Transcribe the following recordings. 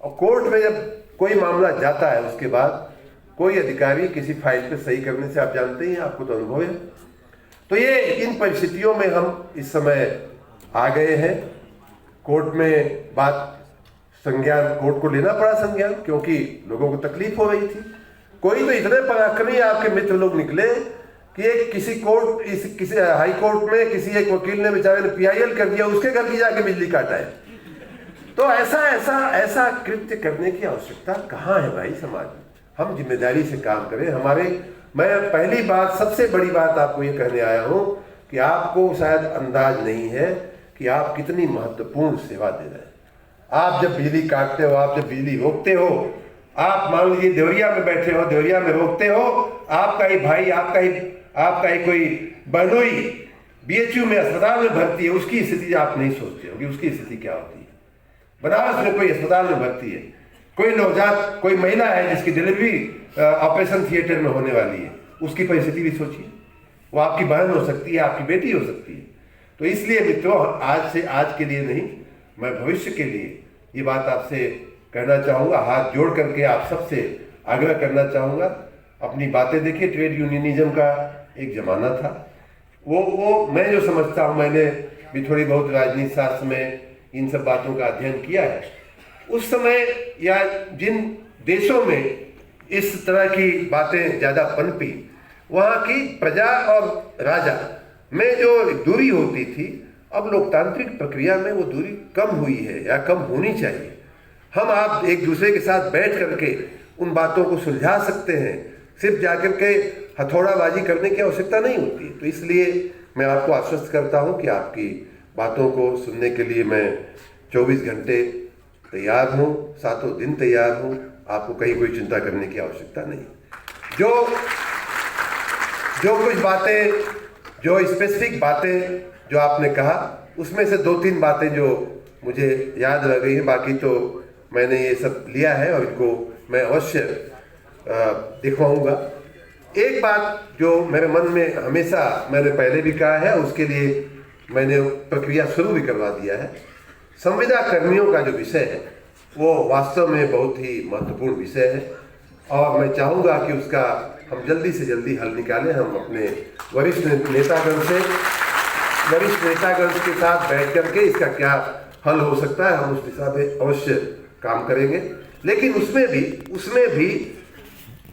और कोर्ट में जब कोई मामला जाता है उसके बाद कोई अधिकारी किसी फाइल पे सही करने से, आप जानते ही, आपको तो अनुभव है। तो ये इन परिस्थितियों में हम इस समय आ गए हैं। कोर्ट में बात संज्ञान, कोर्ट को लेना पड़ा संज्ञान, क्योंकि लोगों को तकलीफ हो रही थी। कोई तो इतने पराक्रमी आपके मित्र लोग निकले कि एक किसी हाई कोर्ट में किसी एक वकील ने बेचारे ने PIL कर दिया, उसके घर की जाके बिजली काटा है। तो ऐसा कृत्य करने की आवश्यकता कहाँ है भाई समाज में? हम जिम्मेदारी से काम करें। मैं पहली बात, सबसे बड़ी बात आपको ये कहने आया हूँ कि आपको शायद अंदाज नहीं है कि आप कितनी महत्वपूर्ण सेवा दे रहे हैं। आप जब बिजली काटते हो, आप जब बिजली रोकते हो, आप मान लीजिए देवरिया में बैठे हो, देवरिया में रोकते हो, आपका ही भाई, आपका ही कोई बहनोई BHU में अस्पताल में भर्ती है, उसकी स्थिति आप नहीं सोचते हो कि उसकी स्थिति क्या होती है। बनारस में कोई अस्पताल में भर्ती है, कोई नवजात, कोई महिला है जिसकी डिलीवरी ऑपरेशन थिएटर में होने वाली है, उसकी परिस्थिति भी सोचिए। वो आपकी बहन हो सकती है, आपकी बेटी हो सकती है। तो इसलिए मित्रों, आज के लिए नहीं, मैं भविष्य के लिए ये बात आपसे कहना चाहूँगा, हाथ जोड़ करके आप सबसे आग्रह करना चाहूँगा, अपनी बातें देखिए। ट्रेड यूनियनिज्म का एक ज़माना था, वो मैं जो समझता हूँ, मैंने भी थोड़ी बहुत राजनीति शास्त्र में इन सब बातों का अध्ययन किया है। उस समय या जिन देशों में इस तरह की बातें ज़्यादा पनपी, वहाँ की प्रजा और राजा में जो दूरी होती थी, अब लोकतांत्रिक प्रक्रिया में वो दूरी कम हुई है या कम होनी चाहिए। हम आप एक दूसरे के साथ बैठ करके उन बातों को सुलझा सकते हैं, सिर्फ जाकर के हथौड़ाबाजी करने की आवश्यकता नहीं होती। तो इसलिए मैं आपको आश्वस्त करता हूँ कि आपकी बातों को सुनने के लिए मैं 24 घंटे तैयार हूँ, सातों दिन तैयार हूँ। आपको कहीं कोई चिंता करने की आवश्यकता नहीं। जो कुछ बातें, जो स्पेसिफिक बातें जो आपने कहा, उसमें से 2-3 बातें जो मुझे याद रह गई हैं, बाकी तो मैंने ये सब लिया है और इनको मैं अवश्य दिखवाऊंगा। एक बात जो मेरे मन में हमेशा, मैंने पहले भी कहा है, उसके लिए मैंने प्रक्रिया शुरू भी करवा दिया है। संविदा कर्मियों का जो विषय है वो वास्तव में बहुत ही महत्वपूर्ण विषय है और मैं चाहूँगा कि उसका हम जल्दी से जल्दी हल निकालें। हम अपने वरिष्ठ नेतागण के साथ बैठ करके इसका क्या हल हो सकता है, हम उस दिशा में अवश्य काम करेंगे। लेकिन उसमें भी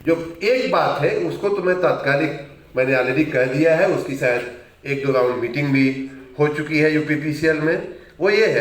जो एक बात है, उसको तो मैं तात्कालिक, मैंने ऑलरेडी कह दिया है, उसकी शायद 1-2 राउंड मीटिंग भी हो चुकी है UPPCL में। वो ये है